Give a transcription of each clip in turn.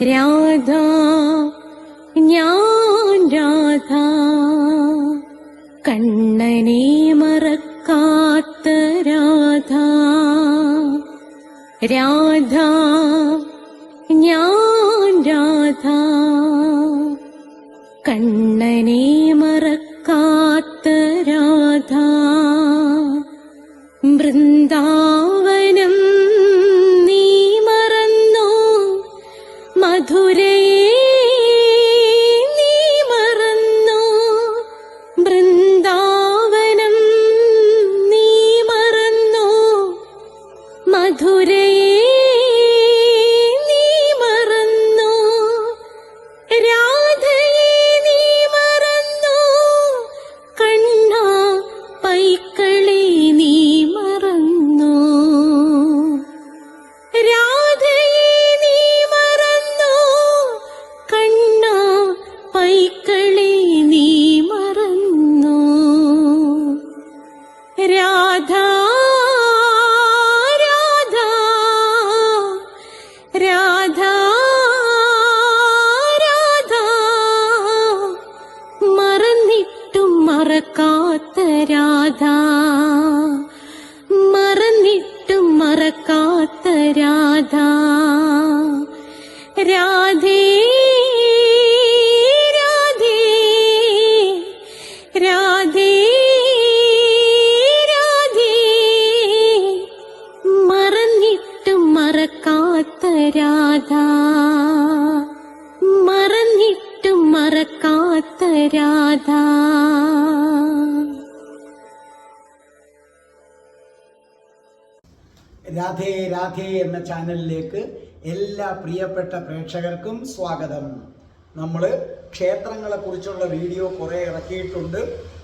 രാധ ഞാൻ രാധ കണ്ണനെ മറക്കാത്ത രാധ. രാധ ഞാൻ രാധ കണ്ണനെ മറക്കാത്ത രാധ. വൃന്ദാവനം നീ മറന്നോ, മധുരയെ നീ മറന്നോ. വൃന്ദാവനം നീ മറന്നോ, മധുരയെ നീ മറന്നോ. രാധയെ നീ മറന്നോ, കണ്ണാ പൈക്കളെ നീ മറന്നോ. രാധയെ നീ മറന്നോ, കണ്ണാ പൈക്കളെ നീ മറന്നോ. രാധ രാധ രാധ രാധ മറന്നിട്ടും മറക്കാത്ത രാധ. മറന്നിട്ടും മറക്കാത്ത രാധ. രാധേ രാധേ രാധേ രാധേ മറന്നിട്ടും മറക്കാത്ത രാധ. മറന്നിട്ടും മറക്കാത്ത രാധ. രാധേ രാധേ എന്ന ചാനലിലേക്ക് എല്ലാ പ്രിയപ്പെട്ട പ്രേക്ഷകർക്കും സ്വാഗതം. നമ്മൾ ക്ഷേത്രങ്ങളെ കുറിച്ചുള്ള വീഡിയോ കുറേ ഇറക്കിയിട്ടുണ്ട്,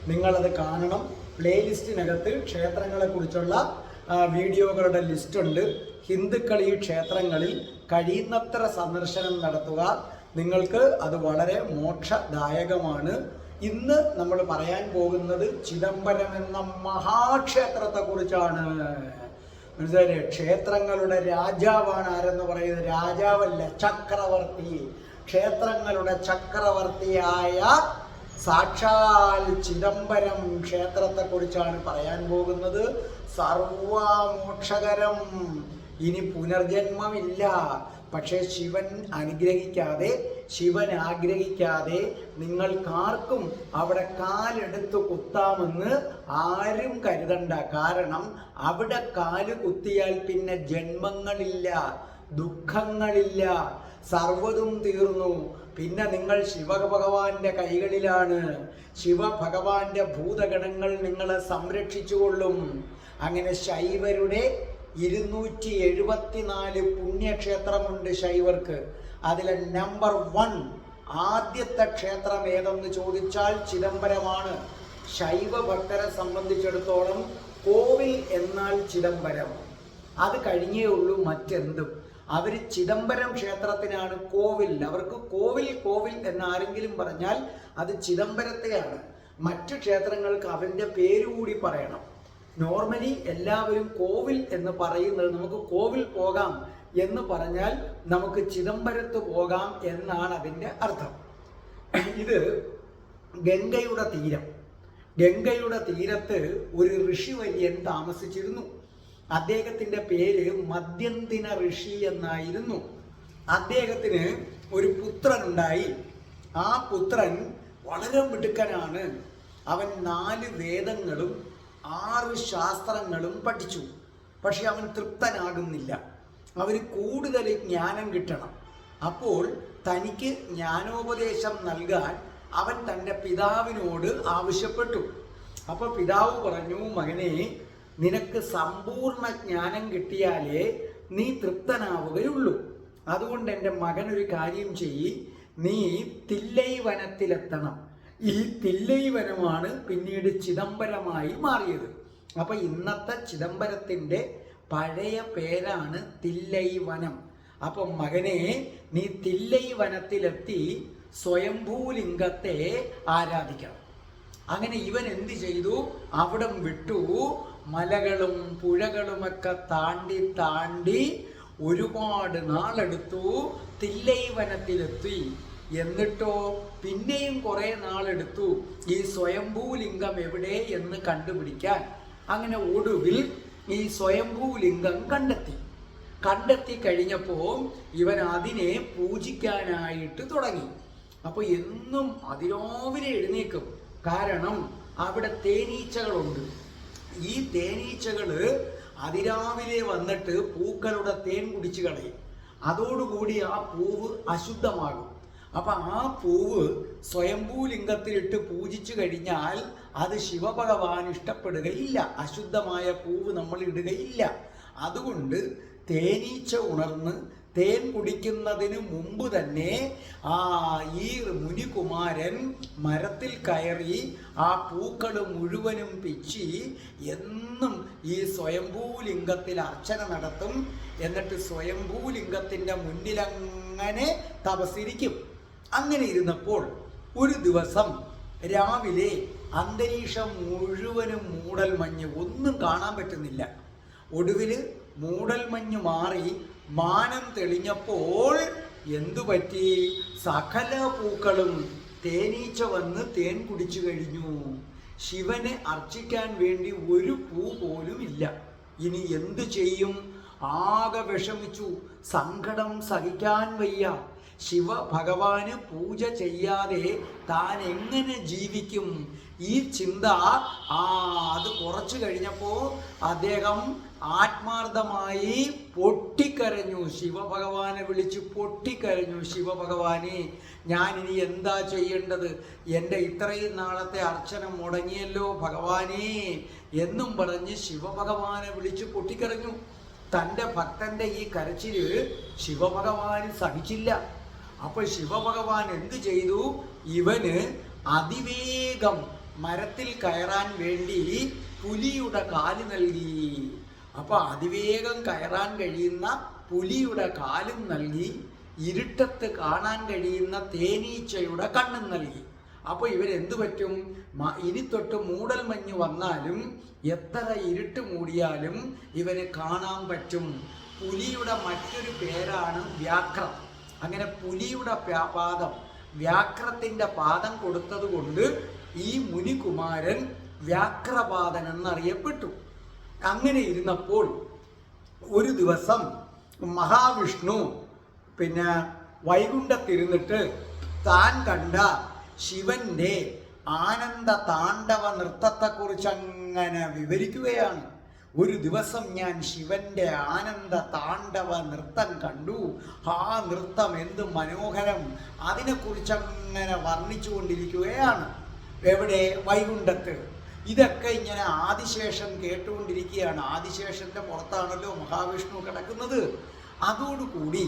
നിങ്ങളത് കാണണം. പ്ലേലിസ്റ്റിനകത്ത് ക്ഷേത്രങ്ങളെ കുറിച്ചുള്ള വീഡിയോകളുടെ ലിസ്റ്റുണ്ട്. ഹിന്ദുക്കൾ ഈ ക്ഷേത്രങ്ങളിൽ കഴിയുന്നത്ര സന്ദർശനം നടത്തുക, നിങ്ങൾക്ക് അത് വളരെ മോക്ഷദായകമാണ്. ഇന്ന് നമ്മൾ പറയാൻ പോകുന്നത് ചിദംബരം എന്ന മഹാക്ഷേത്രത്തെ കുറിച്ചാണ്. മനസ്സിലായില്ലേ? ക്ഷേത്രങ്ങളുടെ രാജാവാണ് ആരെന്ന് പറയുന്നത്. രാജാവല്ല, ചക്രവർത്തി. ക്ഷേത്രങ്ങളുടെ ചക്രവർത്തിയായ സാക്ഷാൽ ചിദംബരം ക്ഷേത്രത്തെ കുറിച്ചാണ് പറയാൻ പോകുന്നത്. സർവമോക്ഷകരം, ഇനി പുനർജന്മമില്ല. പക്ഷേ ശിവൻ അനുഗ്രഹിക്കാതെ, ശിവൻ ആഗ്രഹിക്കാതെ നിങ്ങൾക്കാർക്കും അവിടെ കാലെടുത്ത് കുത്താമെന്ന് ആരും കരുതണ്ട. കാരണം അവിടെ കാല് കുത്തിയാൽ പിന്നെ ജന്മങ്ങളില്ല, ദുഃഖങ്ങളില്ല, സർവ്വതും തീർന്നു. പിന്നെ നിങ്ങൾ ശിവഭഗവാന്റെ കൈകളിലാണ്. ശിവഭഗവാന്റെ ഭൂതഗണങ്ങൾ നിങ്ങളെ സംരക്ഷിച്ചുകൊള്ളും. അങ്ങനെ ശൈവരുടെ 274 പുണ്യക്ഷേത്രമുണ്ട് ശൈവർക്ക്. അതിലെ നമ്പർ 1 ആദ്യത്തെ ക്ഷേത്രം ഏതെന്ന് ചോദിച്ചാൽ ചിദംബരമാണ്. ശൈവ ഭക്തരെ സംബന്ധിച്ചിടത്തോളം കോവിൽ എന്നാൽ ചിദംബരം, അത് കഴിഞ്ഞേ ഉള്ളൂ മറ്റെന്തും. അവർ ചിദംബരം ക്ഷേത്രത്തിനാണ് കോവിൽ. അവർക്ക് കോവിൽ കോവിൽ എന്നാരെങ്കിലും പറഞ്ഞാൽ അത് ചിദംബരത്തെയാണ്. മറ്റു ക്ഷേത്രങ്ങൾക്ക് അവൻ്റെ പേരുകൂടി പറയണം. നോർമലി എല്ലാവരും കോവിൽ എന്ന് പറയുന്നത്, നമുക്ക് കോവിൽ പോകാം എന്ന് പറഞ്ഞാൽ നമുക്ക് ചിദംബരത്ത് പോകാം എന്നാണ് അതിൻ്റെ അർത്ഥം. ഇത് ഗംഗയുടെ തീരം. ഗംഗയുടെ തീരത്ത് ഒരു ഋഷിവര്യൻ താമസിച്ചിരുന്നു. അദ്ദേഹത്തിൻ്റെ പേര് മദ്യന്തിന ഋഷി എന്നായിരുന്നു. അദ്ദേഹത്തിന് ഒരു പുത്രനുണ്ടായി. ആ പുത്രൻ വളരെ മിടുക്കനാണ്. അവൻ 4 വേദങ്ങളും 6 ശാസ്ത്രങ്ങളും പഠിച്ചു. പക്ഷെ അവൻ തൃപ്തനാകുന്നില്ല. അവന് കൂടുതൽ ജ്ഞാനം കിട്ടണം. അപ്പോൾ തനിക്ക് ജ്ഞാനോപദേശം നൽകാൻ അവൻ തൻ്റെ പിതാവിനോട് ആവശ്യപ്പെട്ടു. അപ്പോൾ പിതാവ് പറഞ്ഞു, മകനെ, നിനക്ക് സമ്പൂർണ്ണ ജ്ഞാനം കിട്ടിയാലേ നീ തൃപ്തനാവുകയുള്ളൂ. അതുകൊണ്ട് എൻ്റെ മകനൊരു കാര്യം ചെയ്യ്, നീ തില്ലൈ വനത്തിലെത്തണം. ഈ തില്ലൈ വനമാണ് പിന്നീട് ചിദംബരമായി മാറിയത്. അപ്പൊ ഇന്നത്തെ ചിദംബരത്തിൻ്റെ പഴയ പേരാണ് തില്ലൈ വനം. അപ്പൊ മകനെ, നീ തില്ലൈ വനത്തിലെത്തി സ്വയംഭൂലിംഗത്തെ ആരാധിക്കണം. അങ്ങനെ ഇവൻ എന്ത് ചെയ്തു? അവിടം വിട്ടു മലകളും പുഴകളുമൊക്കെ താണ്ടി ഒരുപാട് നാളെടുത്തു തില്ലൈവനത്തിലെത്തി. എന്നിട്ടോ പിന്നെയും കുറെ നാളെടുത്തു ഈ സ്വയംഭൂലിംഗം എവിടെ എന്ന് കണ്ടുപിടിക്കാൻ. അങ്ങനെ ഒടുവിൽ ഈ സ്വയംഭൂലിംഗം കണ്ടെത്തി കഴിഞ്ഞപ്പോൾ ഇവൻ അതിനെ പൂജിക്കാനായിട്ട് തുടങ്ങി. അപ്പൊ എന്നും അതിരാവിലെ എഴുന്നേക്കും. കാരണം അവിടെ തേനീച്ചകളുണ്ട്. ഈ തേനീച്ചകള് അതിരാവിലെ വന്നിട്ട് പൂക്കളുടെ തേൻ കുടിച്ചു കളയും. അതോടുകൂടി ആ പൂവ് അശുദ്ധമാകും. അപ്പൊ ആ പൂവ് സ്വയംഭൂലിംഗത്തിലിട്ട് പൂജിച്ചു കഴിഞ്ഞാൽ അത് ശിവഭഗവാൻ ഇഷ്ടപ്പെടുകയില്ല. അശുദ്ധമായ പൂവ് നമ്മൾ ഇടുകയില്ല. അതുകൊണ്ട് തേനീച്ച ഉണർന്ന് തേൻ കുടിക്കുന്നതിന് മുമ്പ് തന്നെ ഈ മുനികുമാരൻ മരത്തിൽ കയറി ആ പൂക്കൾ മുഴുവനും പിച്ചി എന്നും ഈ സ്വയംഭൂലിംഗത്തിൽ അർച്ചന നടത്തും. എന്നിട്ട് സ്വയംഭൂലിംഗത്തിൻ്റെ മുന്നിലങ്ങനെ തപസ്സിരിക്കും. അങ്ങനെ ഇരുന്നപ്പോൾ ഒരു ദിവസം രാവിലെ അന്തരീക്ഷം മുഴുവനും മൂടൽമഞ്ഞ്, ഒന്നും കാണാൻ പറ്റുന്നില്ല. ഒടുവിൽ മൂടൽമഞ്ഞ് മാറി മാനം തെളിഞ്ഞപ്പോൾ എന്തു പറ്റി? സകല പൂക്കളും തേനീച്ച വന്ന് തേൻ കുടിച്ചു കഴിഞ്ഞു. ശിവനെ അർച്ചിക്കാൻ വേണ്ടി ഒരു പൂ പോലും ഇല്ല. ഇനി എന്തു ചെയ്യും? ആകെ വിഷമിച്ചു. സങ്കടം സഹിക്കാൻ വയ്യ. ശിവഭഗവാന് പൂജ ചെയ്യാതെ താൻ എങ്ങനെ ജീവിക്കും? ഈ ചിന്ത അത് കുറച്ചു കഴിഞ്ഞപ്പോൾ അദ്ദേഹം ആത്മാർത്ഥമായി പൊട്ടിക്കരഞ്ഞു. ശിവഭഗവാനെ വിളിച്ച് പൊട്ടിക്കരഞ്ഞു. ശിവഭഗവാനെ, ഞാൻ ഇനി എന്താ ചെയ്യേണ്ടത്? എൻ്റെ ഇത്രയും നാളത്തെ അർച്ചന മുടങ്ങിയല്ലോ ഭഗവാനേ എന്നും പറഞ്ഞ് ശിവഭഗവാനെ വിളിച്ച് പൊട്ടിക്കരഞ്ഞു. തൻ്റെ ഭക്തന്റെ ഈ കരച്ചില് ശിവഭഗവാന് സഹിച്ചില്ല. അപ്പൊ ശിവഭഗവാൻ എന്ത് ചെയ്തു? ഇവന് അതിവേഗം മരത്തിൽ കയറാൻ വേണ്ടി പുലിയുടെ കാല് നൽകി. അപ്പൊ അതിവേഗം കയറാൻ കഴിയുന്ന പുലിയുടെ കാലും നൽകി. ഇരുട്ടത്ത് കാണാൻ കഴിയുന്ന തേനീച്ചയുടെ കണ്ണും നൽകി. അപ്പൊ ഇവരെന്തു പറ്റും? ഇനി തൊട്ട് മൂടൽമഞ്ഞ് വന്നാലും എത്ര ഇരുട്ട് മൂടിയാലും ഇവന് കാണാൻ പറ്റും. പുലിയുടെ മറ്റൊരു പേരാണ് വ്യാക്രം. അങ്ങനെ പുലിയുടെ പാദം, വ്യാക്രത്തിന്റെ പാദം കൊടുത്തത് കൊണ്ട് ഈ മുനികുമാരൻ വ്യാക്രപാദൻ എന്നറിയപ്പെട്ടു. അങ്ങനെ ഇരുന്നപ്പോൾ ഒരു ദിവസം മഹാവിഷ്ണു വൈകുണ്ഠത്തിരുന്നിട്ട് താൻ കണ്ട ശിവന്റെ ആനന്ദ താണ്ഡവ നൃത്തത്തെക്കുറിച്ച് അങ്ങനെ വിവരിക്കുകയാണ്. ഒരു ദിവസം ഞാൻ ശിവന്റെ ആനന്ദ താണ്ഡവ നൃത്തം കണ്ടു. ആ നൃത്തം എന്ത് മനോഹരം! അതിനെക്കുറിച്ച് അങ്ങനെ വർണ്ണിച്ചു കൊണ്ടിരിക്കുകയാണ്. എവിടെ? വൈകുണ്ഠത്ത്. ഇതൊക്കെ ഇങ്ങനെ ആദിശേഷൻ കേട്ടുകൊണ്ടിരിക്കുകയാണ്. ആദിശേഷന്റെ പുറത്താണല്ലോ മഹാവിഷ്ണു കിടക്കുന്നത്. അതോടുകൂടി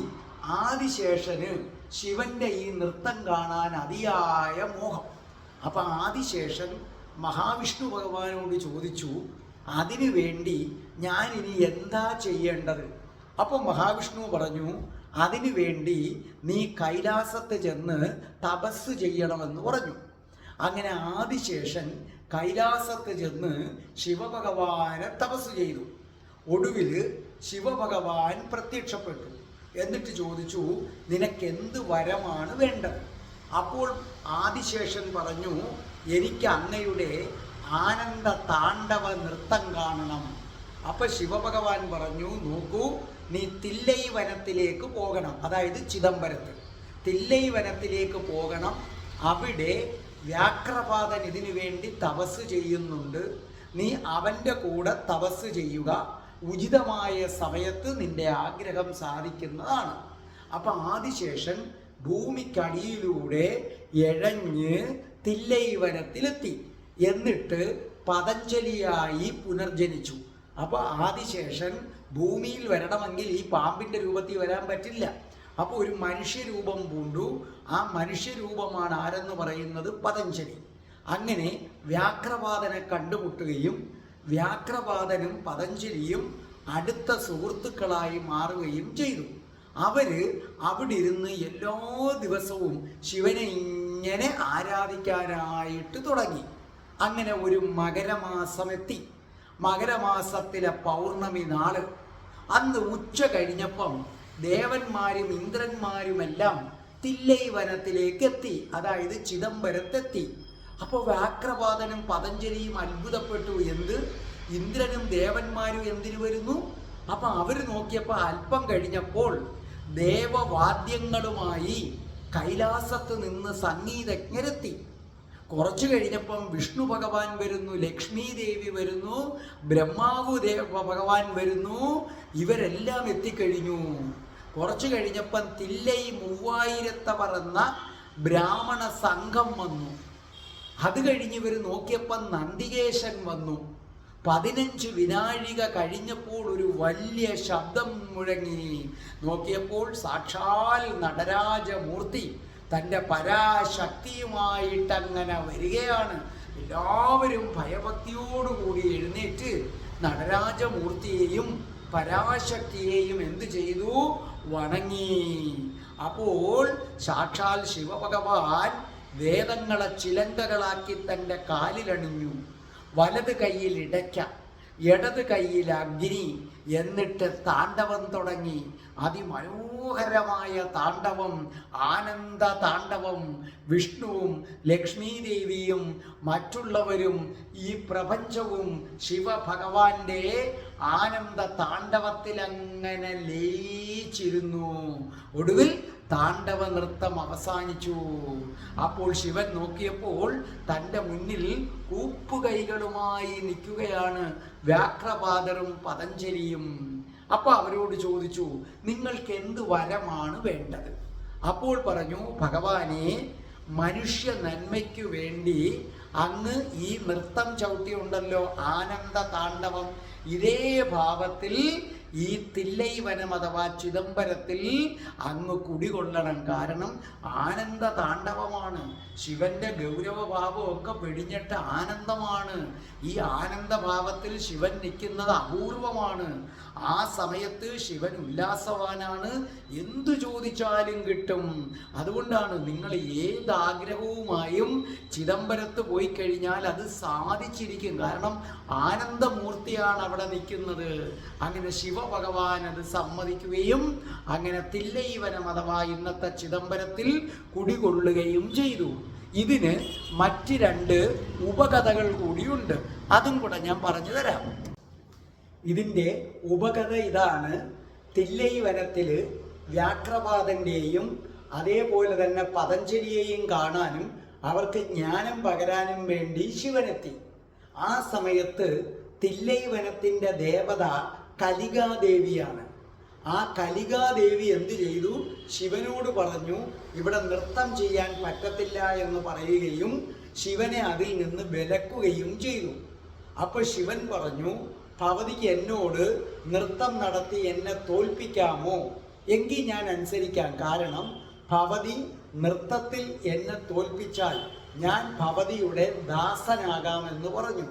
ആദിശേഷന് ശിവന്റെ ഈ നൃത്തം കാണാൻ അതിയായ മോഹം. അപ്പൊ ആദിശേഷൻ മഹാവിഷ്ണു ഭഗവാനോട് ചോദിച്ചു, അതിനു വേണ്ടി ഞാൻ ഇനി എന്താ ചെയ്യേണ്ടത്? അപ്പോൾ മഹാവിഷ്ണു പറഞ്ഞു, അതിനു വേണ്ടി നീ കൈലാസത്ത് ചെന്ന് തപസ് ചെയ്യണമെന്ന് പറഞ്ഞു. അങ്ങനെ ആദിശേഷൻ കൈലാസത്ത് ചെന്ന് ശിവഭഗവാനെ തപസ് ചെയ്തു. ഒടുവിൽ ശിവഭഗവാൻ പ്രത്യക്ഷപ്പെട്ടു. എന്നിട്ട് ചോദിച്ചു, നിനക്കെന്ത് വരമാണ് വേണ്ടത്? അപ്പോൾ ആദിശേഷൻ പറഞ്ഞു, എനിക്ക് അങ്ങയുടെ ആനന്ദ താണ്ഡവ നൃത്തം കാണണം. അപ്പൊ ശിവഭഗവാൻ പറഞ്ഞു, നോക്കൂ, നീ തില്ലൈ വനത്തിലേക്ക് പോകണം. അതായത് ചിദംബരത്ത് തില്ലൈ വനത്തിലേക്ക് പോകണം. അവിടെ വ്യാക്രപാദൻ ഇതിനു വേണ്ടി തപസ് ചെയ്യുന്നുണ്ട്. നീ അവൻ്റെ കൂടെ തപസ് ചെയ്യുക. ഉചിതമായ സമയത്ത് നിന്റെ ആഗ്രഹം സാധിക്കുന്നതാണ്. അപ്പൊ ആദിശേഷൻ ഭൂമിക്കടിയിലൂടെ എഴഞ്ഞ് തില്ലൈ വനത്തിലെത്തി. എന്നിട്ട് പതഞ്ജലിയായി പുനർജനിച്ചു. അപ്പോൾ ആദിശേഷൻ ഭൂമിയിൽ വരണമെങ്കിൽ ഈ പാമ്പിൻ്റെ രൂപത്തിൽ വരാൻ പറ്റില്ല. അപ്പോൾ ഒരു മനുഷ്യരൂപം പൂണ്ടു. ആ മനുഷ്യരൂപമാണ് ആരെന്ന് പറയുന്നത് പതഞ്ജലി. അങ്ങനെ വ്യാക്രപാദനെ കണ്ടുമുട്ടുകയും വ്യാക്രപാദനും പതഞ്ജലിയും അടുത്ത സുഹൃത്തുക്കളായി മാറുകയും ചെയ്തു. അവര് അവിടെ ഇരുന്ന് എല്ലാ ദിവസവും ശിവനെ ഇങ്ങനെ ആരാധിക്കാനായിട്ട് തുടങ്ങി. അങ്ങനെ ഒരു മകരമാസം എത്തി. മകരമാസത്തിലെ പൗർണമി നാള് അന്ന് ഉച്ച കഴിഞ്ഞപ്പം ദേവന്മാരും ഇന്ദ്രന്മാരുമെല്ലാം തില്ലൈ വനത്തിലേക്ക് എത്തി, അതായത് ചിദംബരത്തെത്തി. അപ്പോൾ വ്യാഘ്രപാദനും പതഞ്ജലിയും അത്ഭുതപ്പെട്ടു. എന്ത്, ഇന്ദ്രനും ദേവന്മാരും എന്തിനു വരുന്നു? അപ്പൊ അവർ നോക്കിയപ്പോൾ അല്പം കഴിഞ്ഞപ്പോൾ ദേവവാദ്യങ്ങളുമായി കൈലാസത്ത് നിന്ന് സംഗീതജ്ഞരെത്തി. കുറച്ചു കഴിഞ്ഞപ്പം വിഷ്ണു ഭഗവാൻ വരുന്നു, ലക്ഷ്മി ദേവി വരുന്നു, ബ്രഹ്മാവു ഭഗവാൻ വരുന്നു. ഇവരെല്ലാം എത്തിക്കഴിഞ്ഞു. കുറച്ചു കഴിഞ്ഞപ്പം തില്ലൈ 3000 പറന്ന ബ്രാഹ്മണ സംഘം വന്നു. അത് കഴിഞ്ഞ് ഇവർ നോക്കിയപ്പം നന്ദികേശൻ വന്നു. 15 വിനാഴിക കഴിഞ്ഞപ്പോൾ ഒരു വലിയ ശബ്ദം മുഴങ്ങി. നോക്കിയപ്പോൾ സാക്ഷാൽ നടരാജമൂർത്തി തൻ്റെ പരാശക്തിയുമായിട്ടങ്ങനെ വരികയാണ്. എല്ലാവരും ഭയഭക്തിയോടുകൂടി എഴുന്നേറ്റ് നടരാജമൂർത്തിയെയും പരാശക്തിയെയും എന്തു ചെയ്തു? വണങ്ങി. അപ്പോൾ സാക്ഷാൽ ശിവഭഗവാൻ വേദങ്ങളെ ചിലങ്കകളാക്കി തൻ്റെ കാലിലണിഞ്ഞു. വലത് കൈയിൽ ഇടയ്ക്ക, ഇടത് കൈയിൽ അഗ്നി, എന്നിട്ട് താണ്ഡവം തുടങ്ങി. അതിമനോഹരമായ താണ്ഡവം, ആനന്ദ താണ്ഡവം. വിഷ്ണുവും ലക്ഷ്മി ദേവിയും മറ്റുള്ളവരും ഈ പ്രപഞ്ചവും ശിവഭഗവാന്റെ ആനന്ദ താണ്ഡവത്തിൽ അങ്ങനെ ലയിച്ചിരുന്നു. ഒടുവിൽ താണ്ഡവ നൃത്തം അവസാനിച്ചു. അപ്പോൾ ശിവൻ നോക്കിയപ്പോൾ തൻ്റെ മുന്നിൽ കൂപ്പുകൈകളുമായി നിൽക്കുകയാണ് വ്യാഘ്രപാദരും പതഞ്ജലിയും. അപ്പോൾ അവരോട് ചോദിച്ചു, നിങ്ങൾക്ക് എന്ത് വരമാണ് വേണ്ടത്? അപ്പോൾ പറഞ്ഞു, ഭഗവാനെ, മനുഷ്യ നന്മയ്ക്കു വേണ്ടി അങ്ങ് ഈ നൃത്തം ചവിട്ടിയുണ്ടല്ലോ, ആനന്ദ താണ്ഡവം, ഇതേ ഭാവത്തിൽ ഈ തില്ലൈ വനം അഥവാ ചിദംബരത്തിൽ അങ്ങ് കുടികൊള്ളണം. കാരണം ആനന്ദ താണ്ഡവമാണ്. ശിവന്റെ ഗൗരവഭാവമൊക്കെ വെടിഞ്ഞിട്ട് ആനന്ദമാണ്. ഈ ആനന്ദഭാവത്തിൽ ശിവൻ നിൽക്കുന്നത് അപൂർവമാണ്. ആ സമയത്ത് ശിവൻ ഉല്ലാസവാനാണ്, എന്തു ചോദിച്ചാലും കിട്ടും. അതുകൊണ്ടാണ് നിങ്ങൾ ഏതാഗ്രഹവുമായും ചിദംബരത്ത് പോയി കഴിഞ്ഞാൽ അത് സാധിച്ചിരിക്കും. കാരണം ആനന്ദമൂർത്തിയാണ് അവിടെ നിൽക്കുന്നത്. അങ്ങനെ ശിവഭഗവാൻ അത് സമ്മതിക്കുകയും അങ്ങനെ തില്ലൈ വനം അഥവാ ഇന്നത്തെ ചിദംബരത്തിൽ കുടികൊള്ളുകയും ചെയ്തു. ഇതിന് മറ്റ് 2 ഉപകഥകൾ കൂടിയുണ്ട്. അതും കൂടെ ഞാൻ പറഞ്ഞു തരാം. ഇതിൻ്റെ ഉപകഥ ഇതാണ്. തില്ലൈ വനത്തിൽ വ്യാഘ്രപാദന്റെയും അതേപോലെ തന്നെ പതഞ്ജലിയെയും കാണാനും അവർക്ക് ജ്ഞാനം പകരാനും വേണ്ടി ശിവനെത്തി. ആ സമയത്ത് തില്ലൈ വനത്തിൻ്റെ ദേവത കലികാദേവിയാണ്. ആ കലികാദേവി എന്തു ചെയ്തു? ശിവനോട് പറഞ്ഞു, ഇവിടെ നൃത്തം ചെയ്യാൻ പറ്റത്തില്ല എന്ന് പറയുകയും ശിവനെ അതിൽ നിന്ന് വിലക്കുകയും ചെയ്തു. അപ്പോൾ ശിവൻ പറഞ്ഞു, ഭവതിക്ക് എന്നോട് നൃത്തം നടത്തി എന്നെ തോൽപ്പിക്കാമോ? എങ്കിൽ ഞാൻ അനുസരിക്കാം. കാരണം ഭവതി നൃത്തത്തിൽ എന്നെ തോൽപ്പിച്ചാൽ ഞാൻ ഭവതിയുടെ ദാസനാകാമെന്ന് പറഞ്ഞു.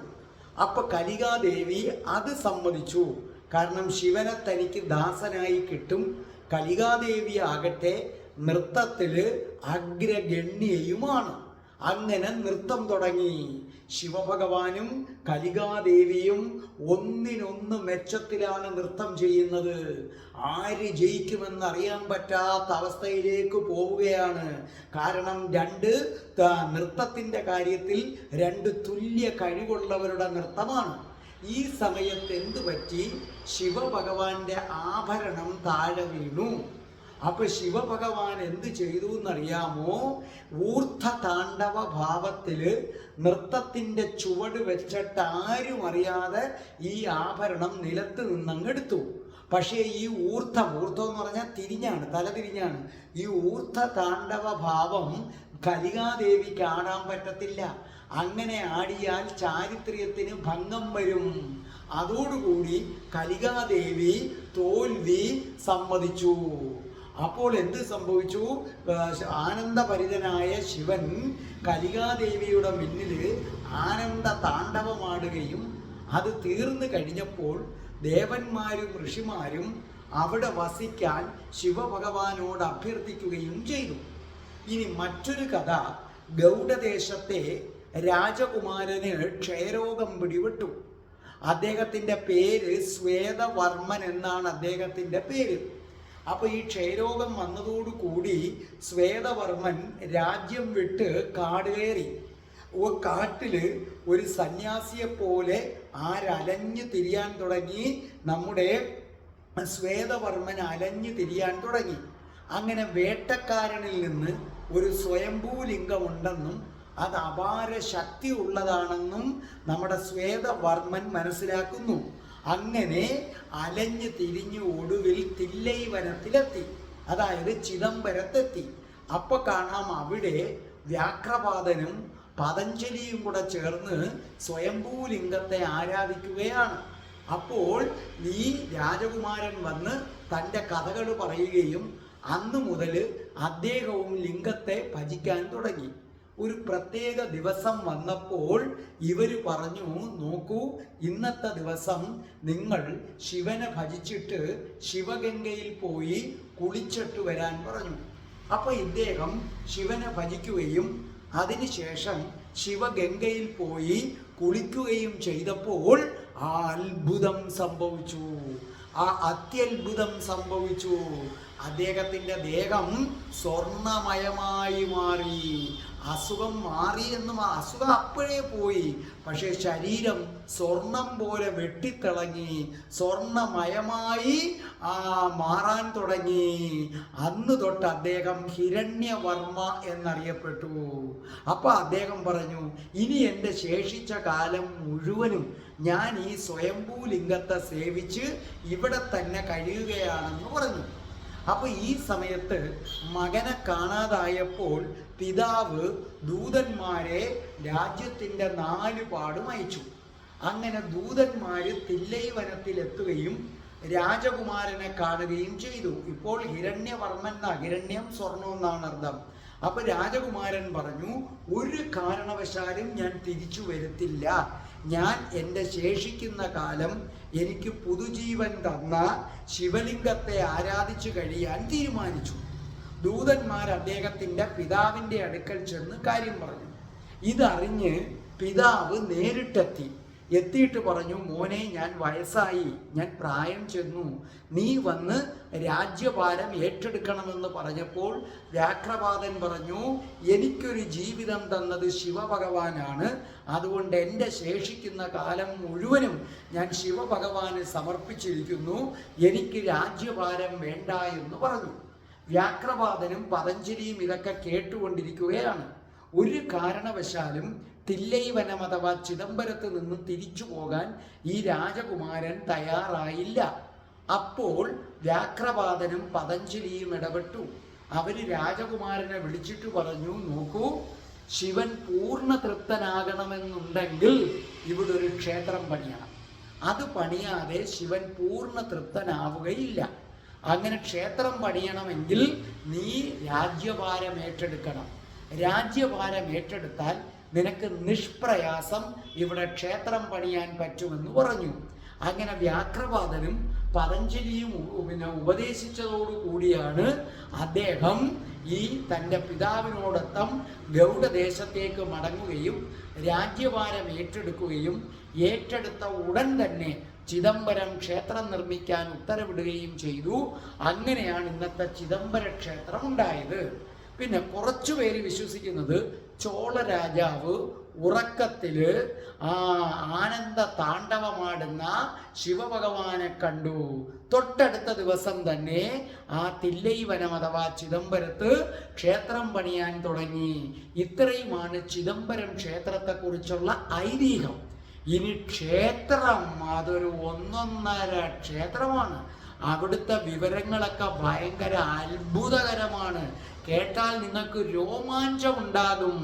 അപ്പൊ കലികാദേവി അത് സമ്മതിച്ചു. കാരണം ശിവനെ തനിക്ക് ദാസനായി കിട്ടും. കലികാദേവി ആകട്ടെ നൃത്തത്തിൽ അഗ്രഗണ്യയുമാണ്. അങ്ങനെ നൃത്തം തുടങ്ങി. ശിവഭഗവാനും കലികാദേവിയും ഒന്നിനൊന്ന് മെച്ചത്തിലാണ് നൃത്തം ചെയ്യുന്നത്. ആര് ജയിക്കുമെന്നറിയാൻ പറ്റാത്ത അവസ്ഥയിലേക്ക് പോവുകയാണ്. കാരണം 2 നൃത്തത്തിൻ്റെ കാര്യത്തിൽ 2 തുല്യ കഴിവുള്ളവരുടെ നൃത്തമാണ്. ഈ സമയത്ത് എന്തു പറ്റി? ശിവഭഗവാന്റെ ആഭരണം താഴെ വീണു. അപ്പൊ ശിവഭഗവാൻ എന്ത് ചെയ്തു എന്നറിയാമോ? ഊർദ്ധ താണ്ഡവ ഭാവത്തില് നൃത്തത്തിന്റെ ചുവട് വെച്ചിട്ട് ആരും അറിയാതെ ഈ ആഭരണം നിലത്ത് നിന്നങ്ങെടുത്തു. പക്ഷേ ഈ ഊർദ്ധം എന്ന് പറഞ്ഞാൽ തിരിഞ്ഞാണ്, തല തിരിഞ്ഞാണ്. ഈ ഊർദ്ധ താണ്ഡവ ഭാവം കലികാദേവി കാണാൻ പറ്റത്തില്ല. അങ്ങനെ ആടിയാൽ ചാരിത്ര്യത്തിന് ഭംഗം വരും. അതോടുകൂടി കലികാദേവി തോൽവി സമ്മതിച്ചു. അപ്പോൾ എന്ത് സംഭവിച്ചു? ആനന്ദഭരിതനായ ശിവൻ കലികാദേവിയുടെ മുന്നിൽ ആനന്ദ താണ്ഡവമാടുകയും അത് തീർന്നു കഴിഞ്ഞപ്പോൾ ദേവന്മാരും ഋഷിമാരും അവിടെ വസിക്കാൻ ശിവഭഗവാനോട് അഭ്യർത്ഥിക്കുകയും ചെയ്തു. ഇനി മറ്റൊരു കഥ. ഗൗഡദേശത്തെ രാജകുമാരന് ക്ഷയരോഗം പിടിപെട്ടു. അദ്ദേഹത്തിൻ്റെ പേര് ശ്വേതവർമ്മൻ എന്നാണ് അദ്ദേഹത്തിൻ്റെ പേര്. അപ്പോൾ ഈ ക്ഷയരോഗം വന്നതോടുകൂടി ശ്വേതവർമ്മൻ രാജ്യം വിട്ട് കാട് കയറി. കാട്ടില് ഒരു സന്യാസിയെ പോലെ ആരലഞ്ഞു തിരിയാൻ തുടങ്ങി. നമ്മുടെ ശ്വേതവർമ്മൻ അലഞ്ഞു തിരിയാൻ തുടങ്ങി. അങ്ങനെ വേട്ടക്കാരനിൽ നിന്ന് ഒരു സ്വയംഭൂലിംഗമുണ്ടെന്നും അത് അപാര ശക്തി ഉള്ളതാണെന്നും നമ്മുടെ ശ്വേതവർമ്മൻ മനസ്സിലാക്കുന്നു. അങ്ങനെ അലഞ്ഞു തിരിഞ്ഞു ഒടുവിൽ തില്ലൈ വനത്തിലെത്തി, അതായത് ചിദംബരത്തെത്തി. അപ്പൊ കാണാം അവിടെ വ്യാഘ്രപാദനും പതഞ്ജലിയും കൂടെ ചേർന്ന് സ്വയംഭൂലിംഗത്തെ ആരാധിക്കുകയാണ്. അപ്പോൾ ഈ രാജകുമാരൻ വന്ന് തൻ്റെ കഥകൾ പറയുകയും അന്നു മുതൽ അദ്ദേഹവും ലിംഗത്തെ ഭജിക്കാൻ തുടങ്ങി. ഒരു പ്രത്യേക ദിവസം വന്നപ്പോൾ ഇവർ പറഞ്ഞു, നോക്കൂ, ഇന്നത്തെ ദിവസം നിങ്ങൾ ശിവനെ ഭജിച്ചിട്ട് ശിവഗംഗയിൽ പോയി കുളിച്ചിട്ട് വരാൻ പറഞ്ഞു. അപ്പോൾ ഇദ്ദേഹം ശിവനെ ഭജിക്കുകയും അതിനുശേഷം ശിവഗംഗയിൽ പോയി കുളിക്കുകയും ചെയ്തപ്പോൾ ആ അത്ഭുതം സംഭവിച്ചു. ആ അത്യത്ഭുതം സംഭവിച്ചു. അദ്ദേഹത്തിൻ്റെ ദേഹം സ്വർണമയമായി മാറി. അസുഖം മാറി എന്നും അസുഖം അപ്പോഴേ പോയി. പക്ഷേ ശരീരം സ്വർണം പോലെ വെട്ടിത്തിളങ്ങി സ്വർണമയമായി മാറാൻ തുടങ്ങി. അന്ന് തൊട്ട് അദ്ദേഹം ഹിരണ്യവർമ്മ എന്നറിയപ്പെട്ടു. അപ്പോൾ അദ്ദേഹം പറഞ്ഞു, ഇനി എൻ്റെ ശേഷിച്ച കാലം മുഴുവനും ഞാൻ ഈ സ്വയംഭൂലിംഗത്തെ സേവിച്ച് ഇവിടെ തന്നെ കഴിയുകയാണെന്ന് പറഞ്ഞു. അപ്പോൾ ഈ സമയത്ത് മകനെ കാണാതായപ്പോൾ പിതാവ് ദൂതന്മാരെ രാജ്യത്തിൻ്റെ 4 പാടും അയച്ചു. അങ്ങനെ ദൂതന്മാർ തില്ലൈ വനത്തിലെത്തുകയും രാജകുമാരനെ കാണുകയും ചെയ്തു. ഇപ്പോൾ ഹിരണ്യവർമ്മൻ, ഹിരണ്യം സ്വർണം എന്നാണ് അർത്ഥം. അപ്പൊ രാജകുമാരൻ പറഞ്ഞു, ഒരു കാരണവശാലും ഞാൻ തിരിച്ചു വരത്തില്ല. ഞാൻ എൻ്റെ ശേഷിക്കുന്ന കാലം എനിക്ക് പുതുജീവൻ തന്ന ശിവലിംഗത്തെ ആരാധിച്ചു കഴിയാൻ തീരുമാനിച്ചു. ദൂതന്മാർ അദ്ദേഹത്തിൻ്റെ പിതാവിൻ്റെ അടുക്കൽ ചെന്ന് കാര്യം പറഞ്ഞു. ഇതറിഞ്ഞ് പിതാവ് നേരിട്ടെത്തി. എത്തിയിട്ട് പറഞ്ഞു, മോനെ, ഞാൻ വയസ്സായി, ഞാൻ പ്രായം ചെന്നു, നീ വന്ന് രാജ്യഭാരം ഏറ്റെടുക്കണമെന്ന് പറഞ്ഞപ്പോൾ വ്യാഘ്രപാദൻ പറഞ്ഞു, എനിക്കൊരു ജീവിതം തന്നത് ശിവഭഗവാനാണ്. അതുകൊണ്ട് എൻ്റെ ശേഷിക്കുന്ന കാലം മുഴുവനും ഞാൻ ശിവഭഗവാന് സമർപ്പിച്ചിരിക്കുന്നു. എനിക്ക് രാജ്യഭാരം വേണ്ട എന്ന് പറഞ്ഞു. വ്യാഘ്രപാദനും പതഞ്ജലിയും ഇതൊക്കെ കേട്ടുകൊണ്ടിരിക്കുകയാണ്. ഒരു കാരണവശാലും തില്ലൈ വനം അഥവാ ചിദംബരത്ത് നിന്ന് തിരിച്ചു പോകാൻ ഈ രാജകുമാരൻ തയ്യാറായില്ല. അപ്പോൾ വ്യാഘ്രപാദനും പതഞ്ജലിയും ഇടപെട്ടു. അവര് രാജകുമാരനെ വിളിച്ചിട്ട് പറഞ്ഞു, നോക്കൂ, ശിവൻ പൂർണ്ണ തൃപ്തനാകണമെന്നുണ്ടെങ്കിൽ ഇവിടെ ഒരു ക്ഷേത്രം പണിയണം. അത് പണിയാതെ ശിവൻ പൂർണ്ണ തൃപ്തനാവുകയില്ല. അങ്ങനെ ക്ഷേത്രം പണിയണമെങ്കിൽ നീ രാജ്യഭാരം ഏറ്റെടുക്കണം. രാജ്യഭാരം ഏറ്റെടുത്താൽ നിനക്ക് നിഷ്പ്രയാസം ഇവിടെ ക്ഷേത്രം പണിയാൻ പറ്റുമെന്ന് പറഞ്ഞു. അങ്ങനെ വ്യാഘ്രപാദനും പതഞ്ജലിയും ഉപദേശിച്ചതോടുകൂടിയാണ് അദ്ദേഹം ഈ തൻ്റെ പിതാവിനോടൊപ്പം ഗൗഡദേശത്തേക്ക് മടങ്ങുകയും രാജ്യഭാരം ഏറ്റെടുക്കുകയും ഏറ്റെടുത്ത ഉടൻ തന്നെ ചിദംബരം ക്ഷേത്രം നിർമ്മിക്കാൻ ഉത്തരവിടുകയും ചെയ്തു. അങ്ങനെയാണ് ഇന്നത്തെ ചിദംബര ക്ഷേത്രം ഉണ്ടായത്. പിന്നെ കുറച്ചു പേര് വിശ്വസിക്കുന്നത് ചോള രാജാവ് ഉറക്കത്തില് ആനന്ദ താണ്ഡവമാടുന്ന ശിവഭഗവാനെ കണ്ടു. തൊട്ടടുത്ത ദിവസം തന്നെ ആ തില്ലൈ വനം അഥവാ ചിദംബരത്ത് ക്ഷേത്രം പണിയാൻ തുടങ്ങി. ഇത്രയുമാണ് ചിദംബരം ക്ഷേത്രത്തെക്കുറിച്ചുള്ള ഐതിഹ്യം. ഇനി ക്ഷേത്രം അതൊരു ഒന്നൊന്നര ക്ഷേത്രമാണ്. അവിടുത്തെ വിവരങ്ങളൊക്കെ ഭയങ്കര അത്ഭുതകരമാണ്. കേട്ടാൽ നിങ്ങൾക്ക് രോമാഞ്ചം ഉണ്ടാകും.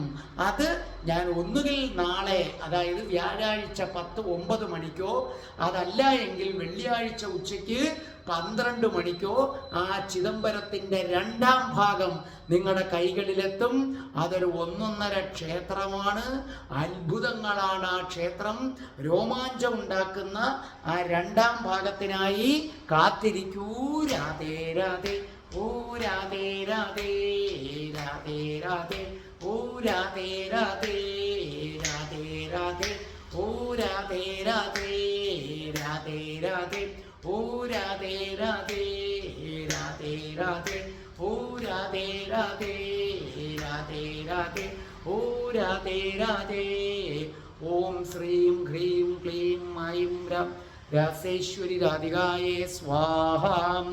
അത് ഞാൻ ഒന്നുകിൽ നാളെ, അതായത് വ്യാഴാഴ്ച 10-9 മണിക്കോ, അതല്ല എങ്കിൽ വെള്ളിയാഴ്ച ഉച്ചയ്ക്ക് 12 മണിക്കോ ആ ചിദംബരത്തിൻ്റെ 2ാം ഭാഗം നിങ്ങളുടെ കൈകളിലെത്തും. അതൊരു ഒന്നൊന്നര ക്ഷേത്രമാണ്. അത്ഭുതങ്ങളാണ് ആ ക്ഷേത്രം. രോമാഞ്ചം ഉണ്ടാക്കുന്ന ആ 2ാം ഭാഗത്തിനായി കാത്തിരിക്കൂ. രാധേ രാധേ, ഓ രാധേ രാധേ, രാധേ രാധേ, ഓ രാധേ രാധേ, രാധേ രാധേ, ഓ രാധേ രാധേ. രാധേ രാധേ രാധേ ഓ രാധേ രാധേ രാധേ രാധേ ഓ രാധേ രാധേ ഓം ശ്രീം ഹ്രീം ക്ലീം ഐം രാസേശ്വരി രാധികായേ സ്വാഹാം.